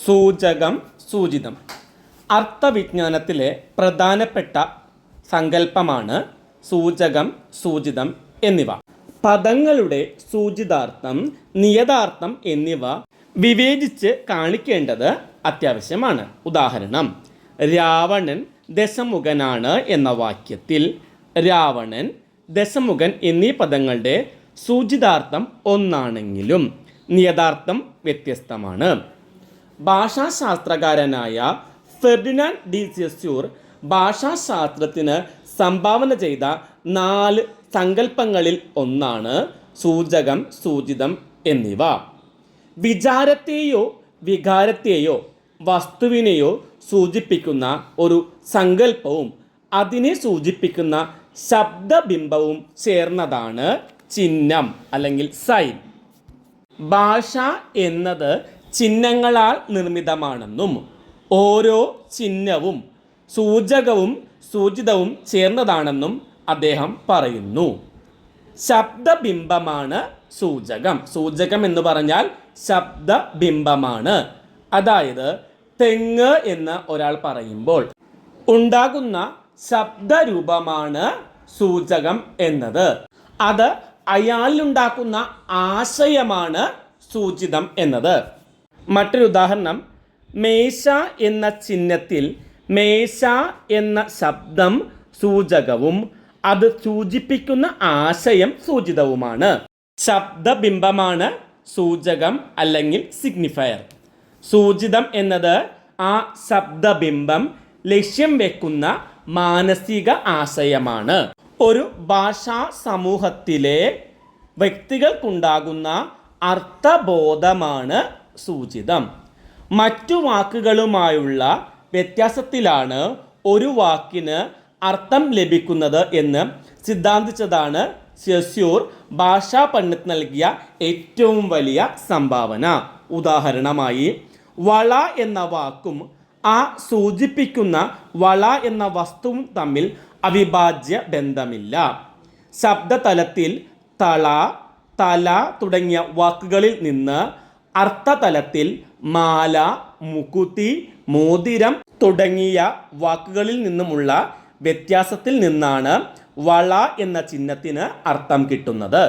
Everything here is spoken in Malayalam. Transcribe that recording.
സൂചകം, സൂചിതം. അർത്ഥവിജ്ഞാനത്തിലെ പ്രധാനപ്പെട്ട സങ്കല്പമാണ് സൂചകം, സൂചിതം എന്നിവ. പദങ്ങളുടെ സൂചിതാർത്ഥം, നിയതാർത്ഥം എന്നിവ വിവേചിച്ച് കാണിക്കേണ്ടത് അത്യാവശ്യമാണ്. ഉദാഹരണം: രാവണൻ ദശമുഖനാണ് എന്ന വാക്യത്തിൽ രാവണൻ, ദശമുഖൻ എന്നീ പദങ്ങളുടെ സൂചിതാർത്ഥം ഒന്നാണെങ്കിലും നിയതാർത്ഥം വ്യത്യസ്തമാണ്. ഭാഷാശാസ്ത്രകാരനായ ഫെർഡിനാൻഡ് ഡി സൊസ്യൂർ ഭാഷാശാസ്ത്രത്തിന് സംഭാവന ചെയ്ത 4 സങ്കല്പങ്ങളിൽ ഒന്നാണ് സൂചകം, സൂചിതം എന്നിവ. വിചാരത്തെയോ വികാരത്തെയോ വസ്തുവിനെയോ സൂചിപ്പിക്കുന്ന ഒരു സങ്കല്പവും അതിനെ സൂചിപ്പിക്കുന്ന ശബ്ദബിംബവും ചേർന്നതാണ് ചിഹ്നം അല്ലെങ്കിൽ സൈൻ. ഭാഷ എന്നത് ചിഹ്നങ്ങളാൽ നിർമ്മിതമാണെന്നും ഓരോ ചിഹ്നവും സൂചകവും സൂചിതവും ചേർന്നതാണെന്നും അദ്ദേഹം പറയുന്നു. ശബ്ദബിംബമാണ് സൂചകം. സൂചകം എന്ന് പറഞ്ഞാൽ ശബ്ദബിംബമാണ്. അതായത് തെങ്ങ് എന്ന് ഒരാൾ പറയുമ്പോൾ ഉണ്ടാകുന്ന ശബ്ദരൂപമാണ് സൂചകം എന്നത്. അത് അയാളിലുണ്ടാക്കുന്ന ആശയമാണ് സൂചിതം എന്നത്. മറ്റൊരു ഉദാഹരണം: മേശ എന്ന ചിഹ്നത്തിൽ മേശ എന്ന ശബ്ദം സൂചകവും അത് സൂചിപ്പിക്കുന്ന ആശയം സൂചിതവുമാണ്. ശബ്ദബിംബമാണ് സൂചകം അല്ലെങ്കിൽ സിഗ്നിഫയർ. സൂചിതം എന്നത് ആ ശബ്ദബിംബം ലക്ഷ്യം വെക്കുന്ന മാനസിക ആശയമാണ്. ഒരു ഭാഷാ സമൂഹത്തിലെ വ്യക്തികൾക്കുണ്ടാകുന്ന അർത്ഥബോധമാണ് സൂചിതം. മറ്റു വാക്കുകളുമായുള്ള വ്യത്യാസത്തിലാണ് ഒരു വാക്കിന് അർത്ഥം ലഭിക്കുന്നത് എന്ന് സിദ്ധാന്തിച്ചതാണ് സൊസ്യൂർ ഭാഷാ പണ്ഡിറ്റ് നൽകിയ ഏറ്റവും വലിയ സംഭാവന. ഉദാഹരണമായി, വള എന്ന വാക്കും ആ സൂചിപ്പിക്കുന്ന വള എന്ന വസ്തുവും തമ്മിൽ അവിഭാജ്യ ബന്ധമില്ല. ശബ്ദതലത്തിൽ തള, തല തുടങ്ങിയ വാക്കുകളിൽ നിന്ന് അർത്ഥതലത്തിൽ മാല, മുക്കുത്തി, മോതിരം തുടങ്ങിയ വാക്കുകളിൽ നിന്നുമുള്ള വ്യത്യാസത്തിൽ നിന്നാണ് വള എന്ന ചിഹ്നത്തിന് അർത്ഥം കിട്ടുന്നത്.